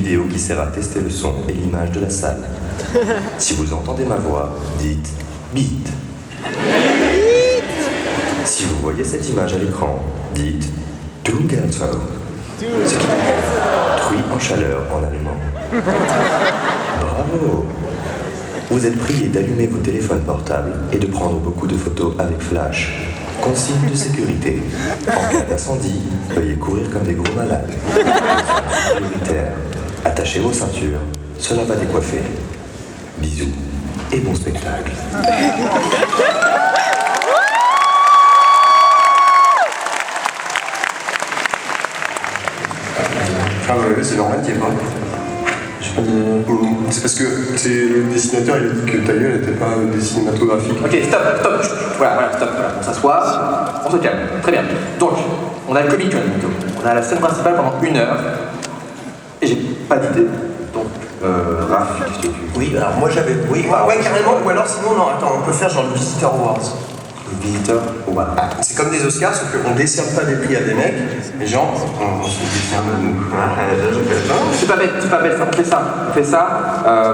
vidéo qui sert à tester le son et l'image de la salle. Si vous entendez ma voix, dites beat. Si vous voyez cette image à l'écran, dites Dunkelfall, ce qui veut dire truie en chaleur en allemand. Bravo! Vous êtes prié d'allumer vos téléphones portables et de prendre beaucoup de photos avec flash. Consigne de sécurité. En cas d'incendie, veuillez courir comme des gros malades. Prioritaire. Attachez vos ceintures. Cela va décoiffer. Bisous et bon spectacle. Ah ouais, c'est normal qu'il y ait pas. C'est parce que le dessinateur il a dit que ta gueule n'était pas cinématographique. Ok, stop. Voilà, stop. Voilà, on s'assoit, on se calme. Très bien. Donc, on a le comic con. On a la scène principale pendant 1 heure. Et j'ai pas d'idée. Donc, Raph, qu'est-ce que tu... Oui, alors moi j'avais... Oui, ouais, carrément. Ou alors sinon, non, attends, on peut faire genre le Visitor Awards. Le visiteur au bar. C'est comme des Oscars, sauf qu'on décerne pas des prix à des mecs, les gens, on se décerne à nous. C'est pas bête, on fait ça.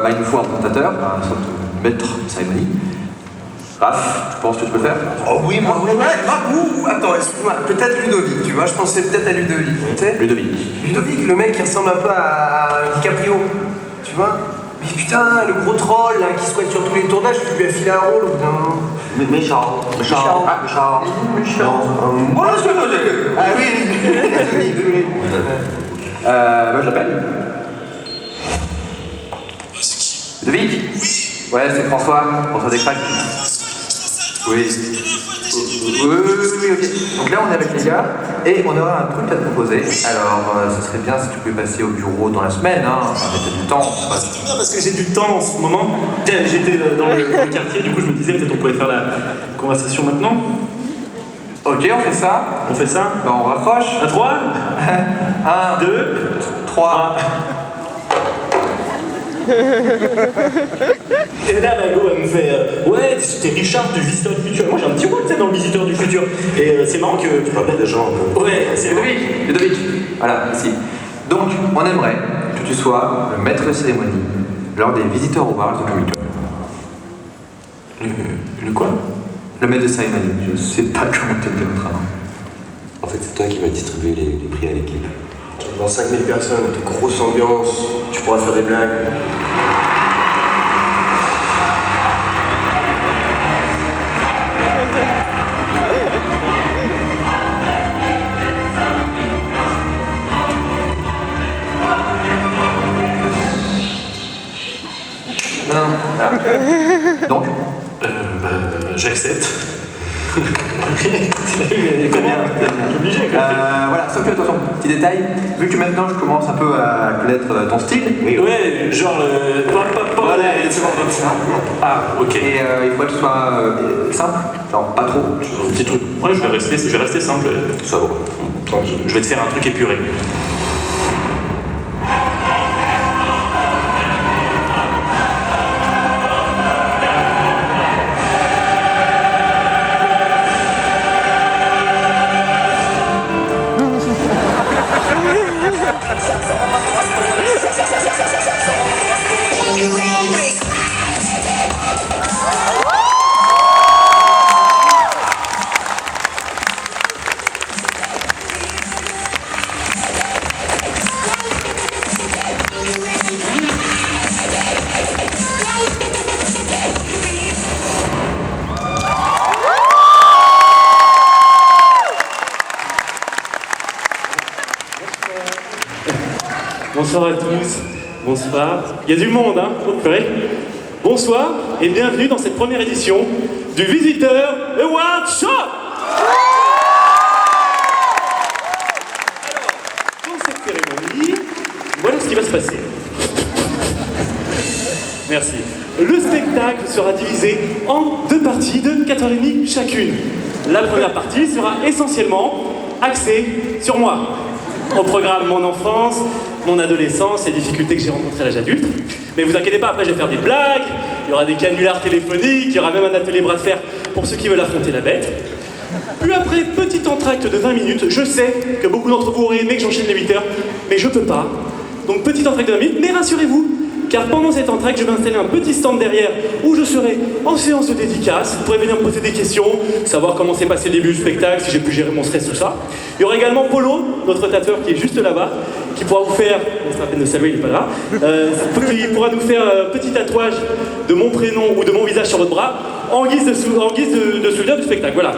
Il nous faut un présentateur, un sorte de maître de cérémonie. Raph, tu penses que tu peux le faire? Oh oui, moi, ouais. Attends, excuse-moi, peut-être Ludovic, tu vois, je pensais peut-être à Ludovic, tu sais. Ludovic, le mec qui ressemble un peu à DiCaprio, tu vois. Mais putain, le gros troll là, qui souhaite sur tous les tournages, tu lui as filé un rôle au bout d'un moment. Méchant. Voilà ce que je veux. Ah oui, désolé. Je l'appelle. Ludovic? Oui. Ouais, c'est François Descraques. Oui, ok. Donc là, on est avec les gars et on aura un truc à te proposer. Alors, ce serait bien si tu pouvais passer au bureau dans la semaine, hein. Enfin, t'as du temps. Non, parce que j'ai du temps en ce moment. J'étais dans le quartier, du coup, je me disais peut-être on pouvait faire la conversation maintenant. Ok, on fait ça. On fait ça? Ben, on raccroche. À 3 1, 2 3. Et là, Mago, elle me fait ouais, c'était Richard du Visiteur du Futur. Moi, j'ai un petit rôle, tu sais, dans le Visiteur du Futur. Et c'est marrant que tu parles des gens un peu. Ouais, c'est Ludovic. Voilà, ici. Donc, on aimerait que tu sois le maître de cérémonie lors des visiteurs au bar de Comic Con. Le quoi? Le maître de cérémonie. Je sais pas comment te le démontrer. En fait, c'est toi qui vas distribuer les prix à l'équipe. Dans 5000 personnes, de grosse ambiance, tu pourras faire des blagues. Non. Donc, j'accepte. c'est combien? Obligé, quoi. Voilà, sauf que attention, petit détail, vu que maintenant je commence un peu à connaître ton style. Ouais, genre le. Voilà, c'est bon. Ah, ok. Et il faut que ce soit simple, genre pas trop. Un petit truc. Ouais, je vais rester simple. Ça va. Je vais te faire un truc épuré. Bonsoir à tous, bonsoir. Il y a du monde, hein, au purée. Bonsoir et bienvenue dans cette première édition du Visiteur Award Show. Alors, dans cette cérémonie, voilà ce qui va se passer. Merci. Le spectacle sera divisé en 2 parties de 4h30 chacune. La première partie sera essentiellement axée sur moi. Au programme mon enfance, mon adolescence, les difficultés que j'ai rencontrées à l'âge adulte. Mais vous inquiétez pas, après je vais faire des blagues, il y aura des canulars téléphoniques, il y aura même un atelier bras de fer pour ceux qui veulent affronter la bête. Puis après, petit entracte de 20 minutes, je sais que beaucoup d'entre vous auraient aimé que j'enchaîne les 8 heures, mais je peux pas, Donc petite entrée de 20 minutes, mais rassurez-vous, car pendant cette entrée, je vais installer un petit stand derrière où je serai en séance de dédicace. Vous pourrez venir me poser des questions, savoir comment s'est passé le début du spectacle, si j'ai pu gérer mon stress, tout ça. Il y aura également Polo, notre tatoueur qui est juste là-bas, qui pourra vous faire, c'est la peine de saluer, il n'est pas là, qui pourra nous faire un petit tatouage de mon prénom ou de mon visage sur votre bras, en guise de souvenir du spectacle. Voilà.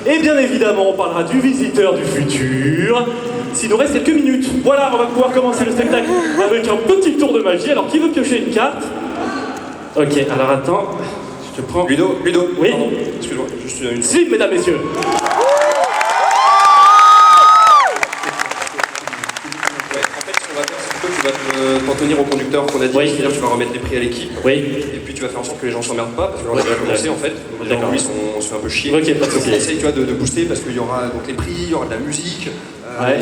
Et bien évidemment, on parlera du visiteur du futur. S'il nous reste quelques minutes, voilà, on va pouvoir commencer le spectacle avec un petit tour de magie. Alors, qui veut piocher une carte? Ok, alors attends, je te prends... Ludo, Oui. pardon, excuse-moi, juste une... Slip, mesdames, messieurs. Tu vas t'en tenir au conducteur qu'on a dit, Oui. c'est-à-dire que tu vas remettre les prix à l'équipe. Oui. Et puis tu vas faire en sorte que les gens s'emmerdent pas, parce que là on a déjà commencé en fait. Les gens, lui, on se fait un peu chier. Ok, pas de soucis. On essaye, tu vois, de booster parce qu'il y aura donc les prix, il y aura de la musique,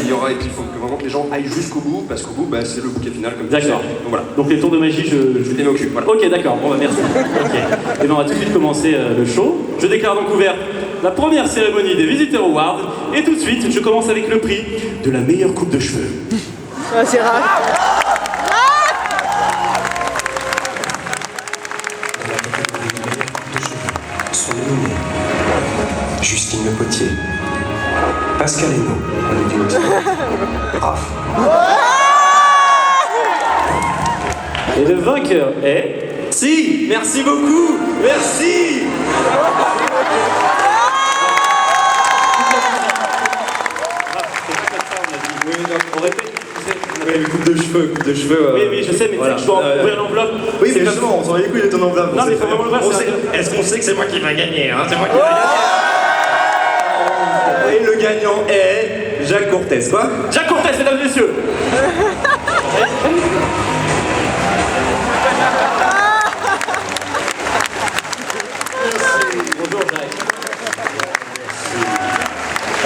il y aura, et puis il faut que vraiment que les gens aillent jusqu'au bout, parce qu'au bout, bah, c'est le bouquet final comme tu sais. D'accord. Donc voilà. Donc les tours de magie, je m'en occupe, voilà. Ok, d'accord. Bon, bah, merci. Ok. Et bien, on va tout de suite commencer le show. Je déclare donc ouverte la première cérémonie des Visiteurs Awards. Et tout de suite, je commence avec le prix de la meilleure coupe de cheveux. Ah, c'est rare. Dans la catégorie meilleure coupe de cheveux sont nominés Justine Le Potier, Pascal Hainaut, avec du Oxford, Raph. Et le vainqueur est... Si, merci beaucoup, merci. On répète. Coupe de cheveux. Oui, je sais, mais voilà. tu sais que je dois ouvrir l'enveloppe. Oui, C'est mais comme- justement, on s'en va les couilles de ton enveloppe. Non, mais il faut vraiment le voir, On c'est sait- un- Est-ce qu'on sait que c'est moi qui va gagner, hein? C'est moi qui va gagner. Et le gagnant est Jacques Cortès, quoi? Jacques Cortès, mesdames et messieurs. Bonjour, Jacques.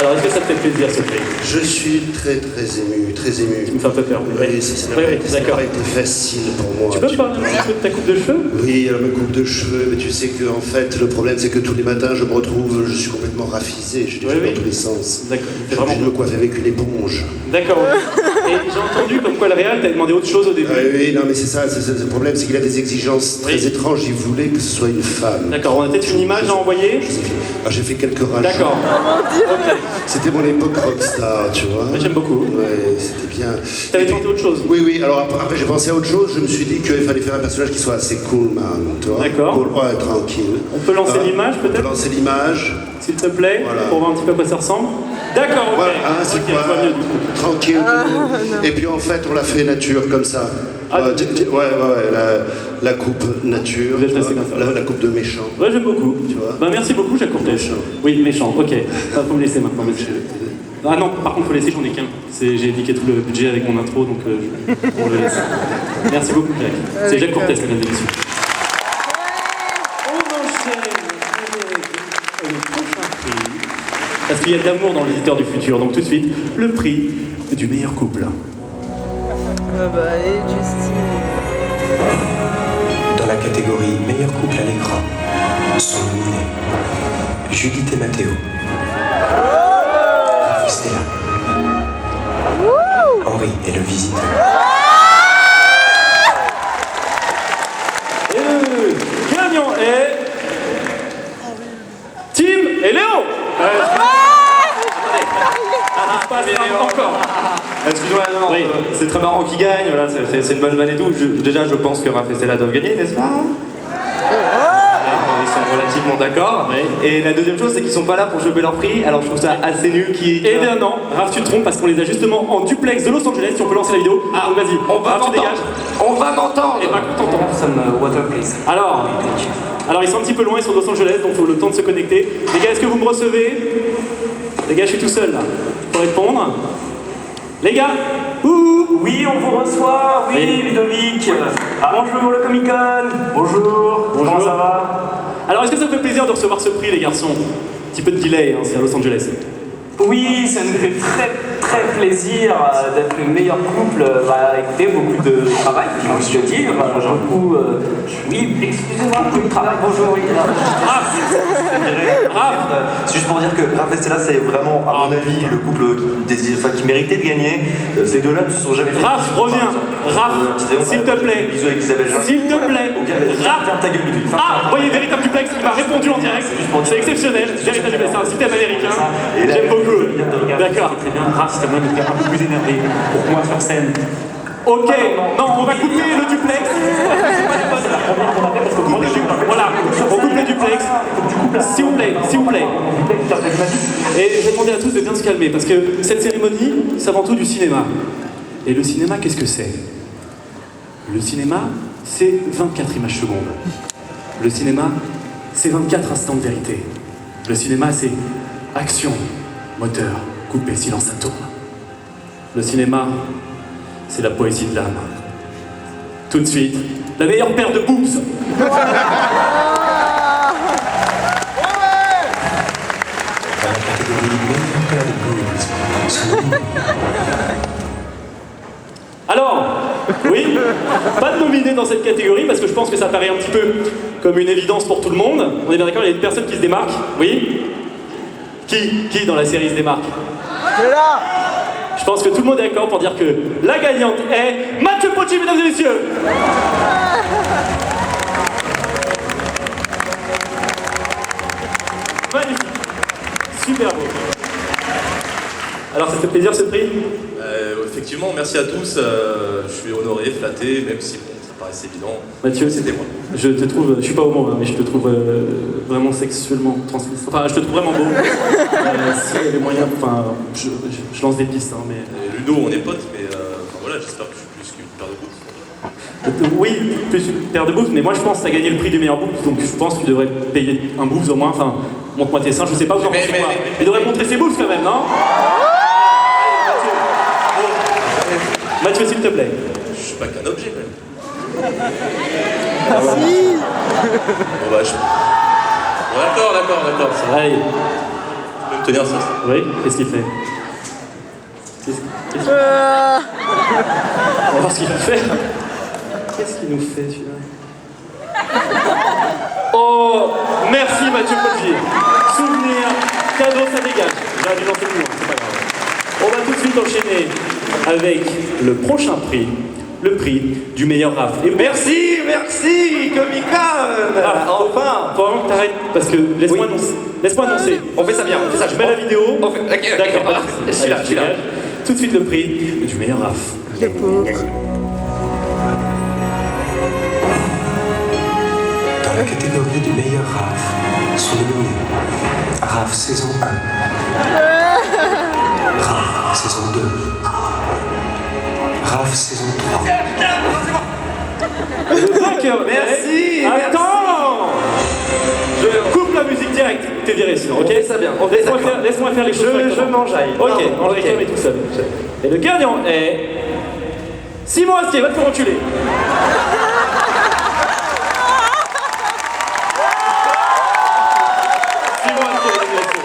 Alors, est-ce que ça te fait plaisir, ce prix? Je suis très ému, très ému. Tu me fais un peu peur. Oui, ça n'a Oui, pas, oui, été- ça n'a d'accord. pas été facile pour moi. Tu peux me parler un petit peu de ta coupe de cheveux? Oui, alors ma coupe de cheveux, mais tu sais que en fait, le problème c'est que tous les matins je me retrouve, je suis complètement raffisé, je Oui, oui. dans tous les sens. D'accord, Je suis obligé de me coiffer avec une éponge. D'accord. Et j'ai entendu comme quoi le Real t'a demandé autre chose au début. Oui, non mais c'est ça, le problème c'est qu'il a des exigences très Oui. étranges, il voulait que ce soit une femme. D'accord, on a peut-être une image à envoyer. Ah, j'ai fait quelques rajouts. D'accord. Ok. C'était mon époque rockstar, tu vois. J'aime beaucoup. Ouais, c'était bien. T'avais Et puis- tenté autre chose? Oui, oui, alors après j'ai pensé à autre chose, je me suis dit qu'il fallait faire un personnage qui soit assez cool, man, tu vois. D'accord. Cool, ouais, tranquille. On peut lancer l'image, On peut peut-être? lancer l'image. S'il te plaît, Voilà. pour voir un petit peu à quoi ça ressemble. D'accord, ok. Voilà, hein, c'est Ok, quoi je vois mieux, du coup. Tranquille. Et puis en fait, on l'a fait nature, comme ça. Ah, Ouais, la coupe nature. Vous êtes tu resté vois, comme ça. la coupe de méchant. Ouais, j'aime beaucoup. Tu vois. Bah, merci beaucoup, Jacques Cortès. Méchant. Oui, méchant, ok. Ça, faut me laisser maintenant, monsieur. Ah non, par contre, faut laisser, j'en ai qu'un. J'ai indiqué tout le budget avec mon intro, donc on le laisse. Merci beaucoup, Jacques. C'est Jacques Cortès, mesdames et messieurs. On enchaîne avec le prochain prix. Parce qu'il y a de l'amour dans le visiteur du futur, donc tout de suite, le prix du meilleur couple. Ah bah, allez, Justine. Dans la catégorie meilleur couple à l'écran sont nominés Judith et Mathéo, Raph et Stella, Henri et le visiteur. Et le gagnant est... Tim et Léo. Encore. Excuse-moi, non, Oui. c'est très marrant qu'il gagne, voilà, c'est une bonne vanne et tout. Déjà, je pense que Raph et Stella doivent gagner, n'est-ce pas? Ils sont relativement d'accord. Oui. Et la deuxième chose, c'est qu'ils sont pas là pour choper leur prix, alors je trouve ça assez nul qui. Eh bien non, Raph, tu te trompes parce qu'on les a justement en duplex de Los Angeles. Si on peut lancer la vidéo. Ah, vas-y, On va Raph, tu m'entendre. dégages. On va m'entendre. Et par contre, t'entends. Some water, please. Alors, ils sont un petit peu loin, ils sont de Los Angeles, donc il faut le temps de se connecter. Les gars, est-ce que vous me recevez? Les gars, je suis tout seul là. Pour répondre. Les gars, ouh. Oui, on vous reçoit, oui, Oui. Ludovic. Bonjour le Comic Con. Bonjour. Comment ça va? Alors, est-ce que ça vous fait plaisir de recevoir ce prix, les garçons? Un petit peu de delay, hein, c'est à Los Angeles. Oui, ça nous fait très plaisir d'être le meilleur couple. Écoutez, beaucoup de travail, j'ai envie de dire. Beaucoup. Oui, excusez-moi, beaucoup de travail. Bonjour, oui. C'est juste pour dire que Raph et Stella, c'est vraiment, à mon avis, le couple qui méritait de gagner. Ces deux-là ne se sont jamais fait. Raph, reviens. Raph, s'il te plaît. Bisous avec Isabelle Jean. S'il te plaît. Raph, ferme ta gueule, Ludovic. ah, voyez, Véritable Duplex, il m'a répondu en direct. C'est exceptionnel. Véritable Duplex, c'est un système américain. J'aime beaucoup. D'accord. Très bien, Raph, c'est à moi de faire un peu plus énervé pour moi sur scène. Ok, non, on va couper le duplex. Voilà, on coupe le duplex. S'il vous plaît, s'il vous plaît. Et je vais demander à tous de bien se calmer parce que cette cérémonie, c'est avant tout du cinéma. Et le cinéma, qu'est-ce que c'est? Le cinéma, c'est 24 images secondes. Le cinéma, c'est 24 instants de vérité. Le cinéma, c'est action, moteur, coupé, silence, ça tourne. Le cinéma, c'est la poésie de l'âme. Tout de suite, la meilleure paire de boobs. Alors, oui, pas de nominé dans cette catégorie parce que je pense que ça paraît un petit peu comme une évidence pour tout le monde. On est bien d'accord, il y a une personne qui se démarque. Oui? Qui dans la série se démarque? C'est là. Je pense que tout le monde est d'accord pour dire que la gagnante est Mathieu Potti, mesdames et messieurs. Magnifique. Super beau. Alors, ça te fait plaisir ce prix? Effectivement, merci à tous. Je suis honoré, flatté, même si bon, ça paraissait évident. Mathieu, c'était moi. Je te trouve, je suis pas homo, hein, mais je te trouve vraiment sexuellement transmis. Enfin, je te trouve vraiment beau. S'il y a les moyens, enfin, je lance des pistes, hein, mais. Ludo, on est potes, mais enfin, voilà, j'espère que je suis plus qu'une paire de boots. Oui, plus une paire de boobs, mais moi je pense que tu as gagné le prix du meilleur boobs, donc je pense que tu devrais payer un boobs au moins. Enfin, montre-moi tes seins, je sais pas où t'en penses. Il devrait montrer ses boobs quand même, non? Mathieu, s'il te plaît. Je suis pas qu'un objet quand même. Merci. Bon bah Bon, d'accord. Allez. Tu peux me tenir ça? Oui, qu'est-ce qu'il fait? On va voir ce qu'il va faire. Qu'est-ce qu'il nous fait celui-là? Oh, merci Mathieu Potti. Souvenir, cadeau, ça dégage. J'aurais dû lancer plus loin, c'est pas grave. On va tout de suite enchaîner avec le prochain prix, le prix du meilleur Raph. Et merci Comic-Con. Enfin, faut vraiment que t'arrêtes, parce que laisse-moi annoncer. On fait ça bien, on fait ça. Je mets la vidéo. Ok, D'accord. Je suis là. Tout de suite le prix du meilleur Raph. Les pauvres. Dans la catégorie du meilleur Raph sont nominés Raph saison 1, Raph saison 2, Raph saison 3. Le vainqueur. Merci. Attends. Je coupe la musique directe. T'es viré sinon, ok? On fait ça bien. Laisse-moi faire les choses. Je m'enjaille. Ok, on va calmer tout seul. Et le gagnant est Simon Astier, va te faire enculer. Simon Astier, mesdames et messieurs.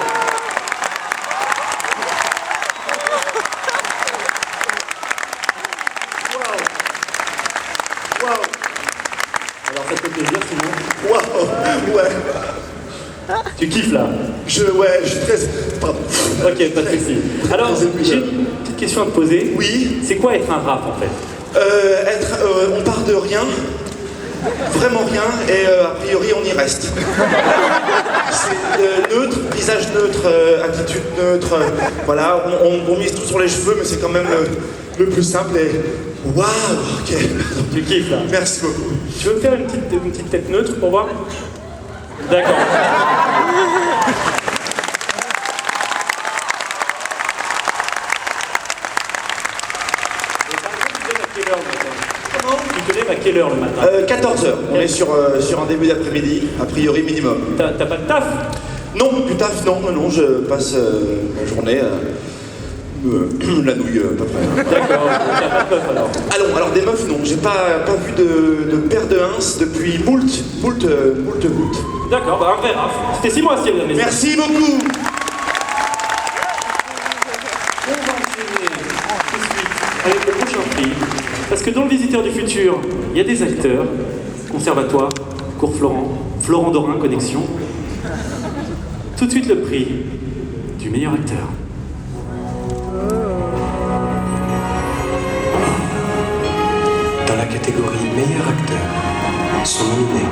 Wow. Alors ça te fait plaisir, Simon? Waouh, ouais. Tu kiffes là? Je suis très... Pardon. Ok, pas de soucis. Alors, j'ai une petite question à te poser. Oui. C'est quoi être un rap en fait? On part de rien, vraiment rien, et a priori on y reste. C'est neutre, visage neutre, attitude neutre, voilà, on mise tout sur les cheveux, mais c'est quand même le plus simple et... Waouh, ok. Tu kiffes là? Merci beaucoup. Tu veux me faire une petite tête neutre pour voir? D'accord. Tu te lèves à quelle heure le matin? 14h, on est sur un début d'après-midi, a priori minimum. T'as pas de taf? Non, du taf, non, je passe ma journée la nouille à peu près. D'accord, t'as pas de meuf alors? Alors des meufs, non, j'ai pas vu de paire de ins depuis moult. D'accord, bah un vrai Raph. C'était Simon Astier, mesdames et messieurs. Merci beaucoup. Parce que dans Le Visiteur du Futur, il y a des acteurs, Conservatoire, Cours Florent, Florent Dorin, Connexion. Tout de suite le prix du meilleur acteur. Dans la catégorie meilleur acteur sont nominés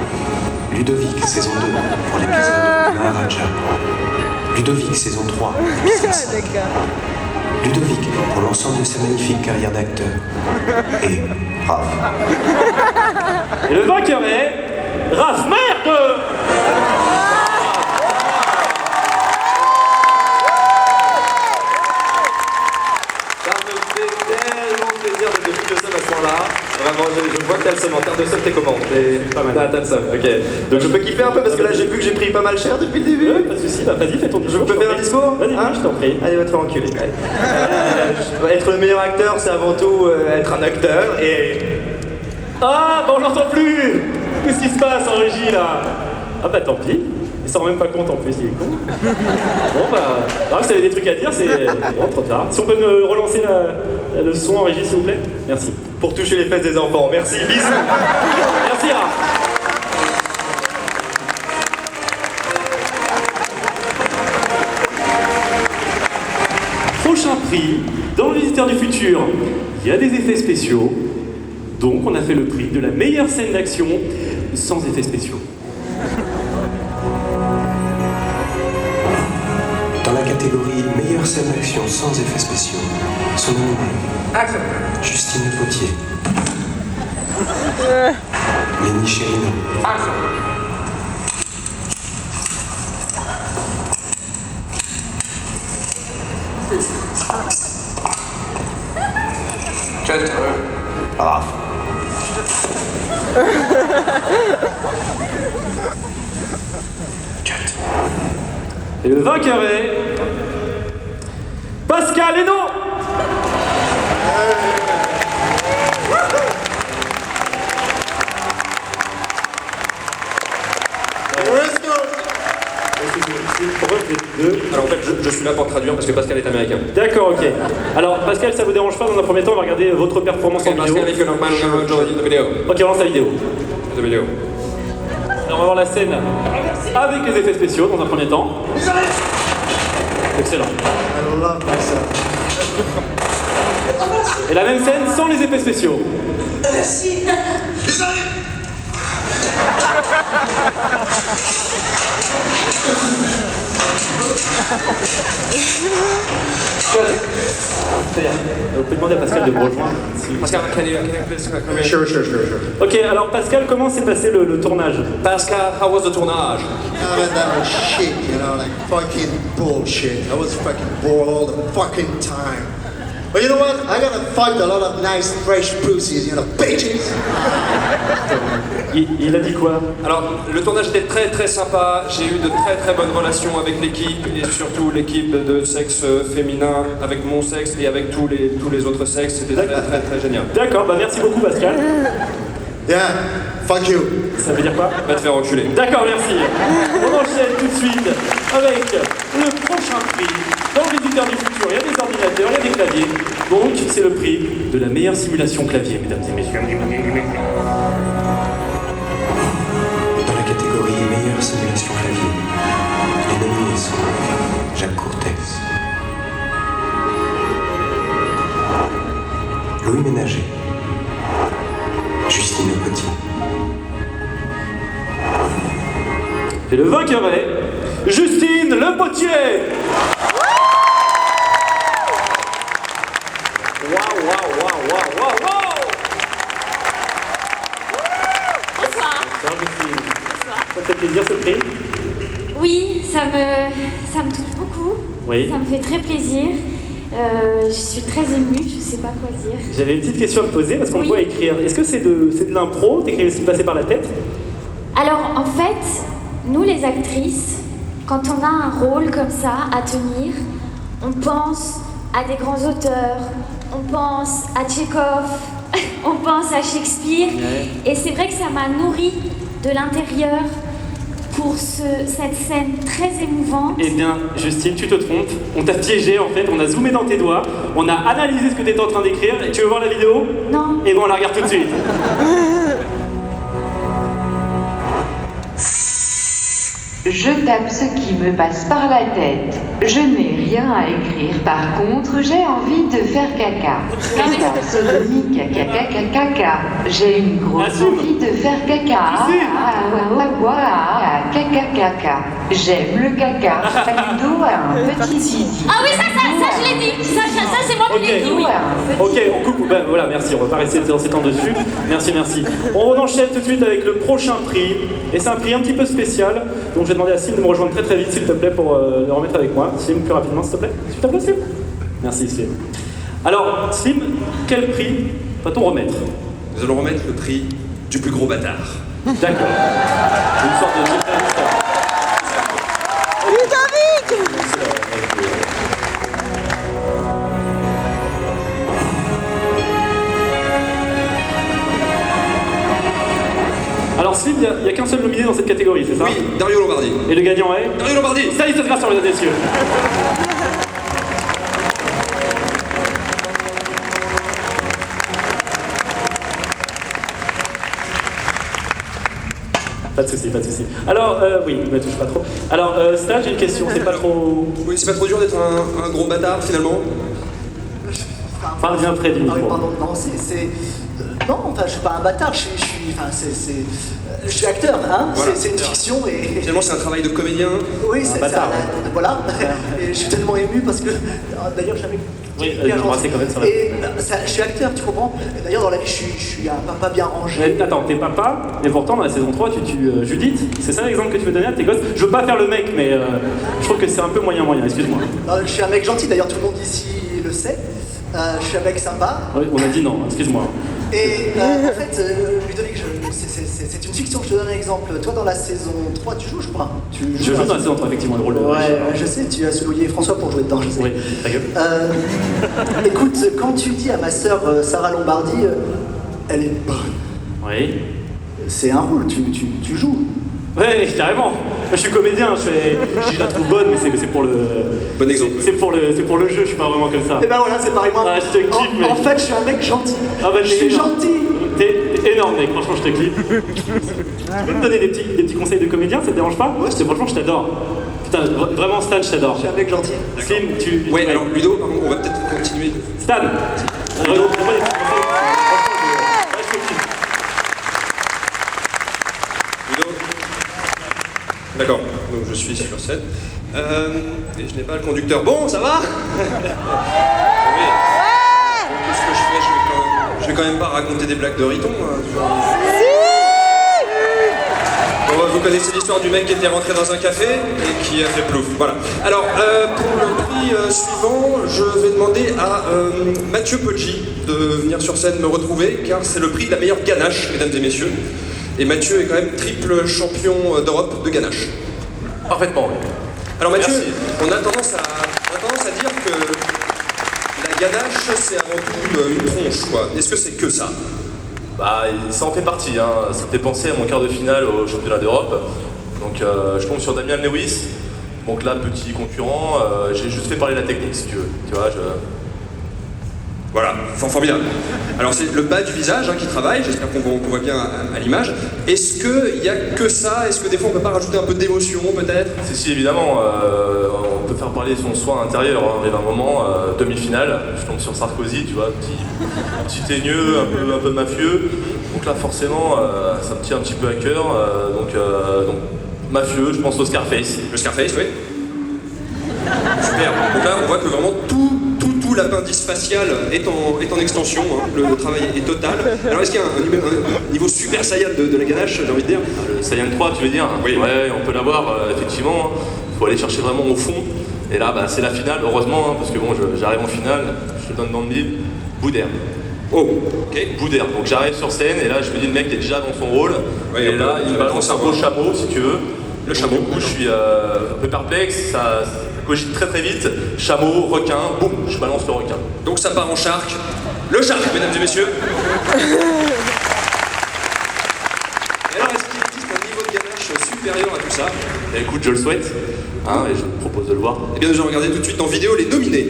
Ludovic saison 2 pour l'épisode Maharaja, Ludovic saison 3 épisode 5, Ludovic pour l'ensemble de sa magnifique carrière d'acteur et Raph. Et le vainqueur est Raph, merde! Ça me fait tellement plaisir de te foutre le seum à ce point-là. Vraiment, je vois que t'as le seum. En termes de seum, t'es comment? Pas mal. T'as le seum, ok. Donc je peux kiffer un peu parce que là j'ai vu que j'ai pris pas mal cher depuis le début. Ouais, pas de soucis, bah vas-y, fais ton discours. Je peux faire un discours? Vas-y, Hein? je t'en prie. Allez, va te faire enculer. Être le meilleur acteur, c'est avant tout être un acteur et... Ah, bah on l'entend plus! Qu'est-ce qui se passe en régie là? Ah bah tant pis. Il s'en rend même pas compte en plus, il est con. Bon bah, si vous avez des trucs à dire, c'est bon, trop tard. Si on peut me relancer le son en régie s'il vous plaît? Merci. Pour toucher les fesses des enfants, merci, bisous. Merci Raph. Prochain prix, dans Le Visiteur du Futur, il y a des effets spéciaux. Donc on a fait le prix de la meilleure scène d'action sans effets spéciaux. Dans la catégorie meilleure scène d'action sans effets spéciaux sont nominés Justine Le Potier, Lénie Chérino, Raph. Et le vainqueur est Pascal Hainaut. Pourquoi vous êtes deux? Alors en fait, je suis là pour traduire parce que Pascal est américain. D'accord, ok. Alors Pascal, ça vous dérange pas, dans un premier temps, on va regarder votre performance en vidéo. Pascal, if you don't mind, I'm going to the video. Ok, on lance la vidéo. The video. Alors, on va voir la scène avec les effets spéciaux dans un premier temps. Excellent. Et la même scène sans les effets spéciaux. Vous pouvez demander à Pascal de me rejoindre. Pascal, can you please come here? Sure. Ok, alors Pascal, comment s'est passé le tournage? Pascal, how was the tournage? Man, that was shit, you know, like fucking bullshit. I was fucking bored all the fucking time. But you know what? I gotta fight a lot of nice, fresh pussies, you know, bitches. Il a dit quoi? Alors, le tournage était très sympa. J'ai eu de très bonnes relations avec l'équipe et surtout l'équipe de sexe féminin, avec mon sexe et avec tous les autres sexes. C'était très génial. D'accord, bah merci beaucoup Pascal. Yeah, fuck you. Ça veut dire quoi? Va te faire enculer. D'accord, merci. On enchaîne tout de suite avec le prochain prix. Dans Le Visiteur du Futur, il y a des ordinateurs, il y a des claviers. Donc, c'est le prix de la meilleure simulation clavier, mesdames et messieurs. Dans la catégorie meilleure simulation clavier, les nominés sont Jacques Courtès, Louis Ménager, Justine Le Potier. Et le vainqueur est Justine Le Potier. Waouh. Bonsoir. Ça te fait plaisir ce prix? Oui, ça me touche beaucoup. Oui. Ça me fait très plaisir. Je suis très émue, je sais pas quoi dire. J'avais une petite question à te poser parce qu'on Oui. voit écrire. Est-ce que c'est de l'impro? T'écris ce qui passait par la tête? Alors, en fait, nous les actrices, quand on a un rôle comme ça à tenir, on pense à des grands auteurs, on pense à Tchekhov, on pense à Shakespeare. Ouais. Et c'est vrai que ça m'a nourri de l'intérieur pour cette scène très émouvante. Eh bien, Justine, tu te trompes. On t'a piégé en fait, on a zoomé dans tes doigts, on a analysé ce que tu étais en train d'écrire. Et tu veux voir la vidéo? Non. Et bon, on la regarde tout de suite. Je tape ce qui me passe par la tête. Je n'ai rien à écrire. Par contre, j'ai envie de faire caca. Caca, sodomie, caca, caca, caca. J'ai une grosse envie de faire caca. Caca, caca. J'aime le caca. Ludo a un petit zizi. Ah oui, ça je l'ai dit. Ça c'est moi qui l'ai dit, oui. Ok, on coupe. Ben voilà, merci. On va pas rester dans ces temps dessus. Merci. On enchaîne tout de suite avec le prochain prix. Et c'est un prix un petit peu spécial. Donc je vais demander à Slim de me rejoindre très vite, s'il te plaît, pour le remettre avec moi. Slim, plus rapidement, s'il te plaît. S'il te plaît, Slim. Merci, Slim. Alors, Slim, quel prix va-t-on remettre? Nous allons remettre le prix du plus gros bâtard. D'accord. Une sorte de Ludovic! Alors Slim, il n'y a qu'un seul nominé dans cette catégorie, c'est ça? Oui, Dario Lombardi. Et le gagnant est? Dario Lombardi. Salutations, mesdames et messieurs. Pas de soucis. Alors, oui, ne me touche pas trop. Alors, Stan, j'ai une question, c'est pas trop... Oui, c'est pas trop dur d'être un gros bâtard, finalement? Parle bien près du micro. Ah oui, pardon, non, non, enfin, je suis pas un bâtard, je suis acteur, hein, Voilà. c'est une fiction et... Finalement, c'est un travail de comédien. Oui, c'est ça, voilà, et je suis tellement ému parce que, d'ailleurs, j'avais... Oui, c'est quand même ça. Et je suis acteur, tu comprends? D'ailleurs, dans la vie, je suis un papa bien rangé. Mais, attends, t'es papa, mais pourtant, dans la saison 3, tu tues Judith. C'est ça l'exemple que tu veux donner à tes gosses? Je veux pas faire le mec, mais je trouve que c'est un peu moyen, excuse-moi. Je suis un mec gentil, d'ailleurs, tout le monde ici le sait. Je suis un mec sympa. Oui, on a dit non, excuse-moi. Et en fait, Ludovic, c'est une fiction, je te donne un exemple. Toi, dans la saison 3, tu joues, je crois. Je joue dans la saison 3, effectivement, le rôle de... Ouais, je sais, tu as souillé François pour jouer dedans, je sais. Oui, ta gueule. Écoute, quand tu dis à ma sœur Sarah Lombardi, elle est bonne. Oui. C'est un rôle, tu joues. Ouais, carrément. Je suis comédien, je la trouve bonne, mais c'est pour le... Bon exemple. C'est pour le jeu, je suis pas vraiment comme ça. Et ben voilà, c'est pareil, moi. Ah, je te kiffe, mec. En fait, je suis un mec gentil. Ah bah, je suis gentil. T'es énorme, mec, franchement, je te kiffe. Tu peux me donner des petits conseils de comédien, ça te dérange pas? Ouais, franchement, je t'adore. Putain, vraiment, Stan, je t'adore. Je suis un mec gentil. Slim, tu... Ouais, alors Ludo, par contre, on va peut-être continuer. Stan, donne-moi des petits conseils. Franchement, je te kiffe. Ludo. D'accord, donc je suis sur scène. Et je n'ai pas le conducteur. Bon, ça va? Oui. Donc, ce que je fais, je vais quand même pas raconter des blagues de Riton. Bon, vous connaissez l'histoire du mec qui était rentré dans un café et qui a fait plouf. Voilà. Alors, pour le prix suivant, je vais demander à Mathieu Poggi de venir sur scène me retrouver, car c'est le prix de la meilleure ganache, mesdames et messieurs. Et Mathieu est quand même triple champion d'Europe de ganache. Parfaitement, oui. Alors Mathieu, Merci. on a tendance à dire que la ganache, c'est avant tout une tronche, quoi. Est-ce que c'est que ça? Bah, ça en fait partie, hein. Ça me fait penser à mon quart de finale au championnat d'Europe. Donc je tombe sur Damian Lewis. Donc là, petit concurrent, j'ai juste fait parler la technique, si tu veux. Tu vois, Voilà, formidable. Alors c'est le bas du visage qui travaille, j'espère qu'on voit bien à l'image. Est-ce qu'il n'y a que ça? Est-ce que des fois on peut pas rajouter un peu d'émotion peut-être? Si, évidemment, on peut faire parler son soin intérieur. Hein. Il y a un moment, demi-finale, je tombe sur Sarkozy, tu vois, petit teigneux, un peu mafieux. Donc là, forcément, ça me tient un petit peu à cœur. Donc mafieux, je pense au Scarface. Le Scarface, oui. Super. Donc là, on voit que vraiment tout l'appendice facial est en extension, hein. Le travail est total. Alors est-ce qu'il y a un niveau super saiyan de la ganache, j'ai envie de dire? Le Saiyan 3, tu veux dire? Oui. Ouais, on peut l'avoir, effectivement. Il faut aller chercher vraiment au fond. Et là, bah, c'est la finale, heureusement, hein, parce que bon, j'arrive en finale, je te donne dans le mille, Boudère. Oh, ok. Boudère. Donc j'arrive sur scène, et là, je me dis, le mec est déjà dans son rôle. Ouais, et là, il me balance un beau chameau, si tu veux. Le chameau. Du coup, je suis un peu perplexe, ça cogite très vite. Chameau, requin, boum, je balance le requin. Donc ça part en shark. Le shark, mesdames et messieurs. Et alors, est-ce qu'il existe un niveau de ganache supérieur à tout ça. Et écoute, je le souhaite, hein, et je te propose de le voir. Eh bien, nous allons regarder tout de suite en vidéo les nominés.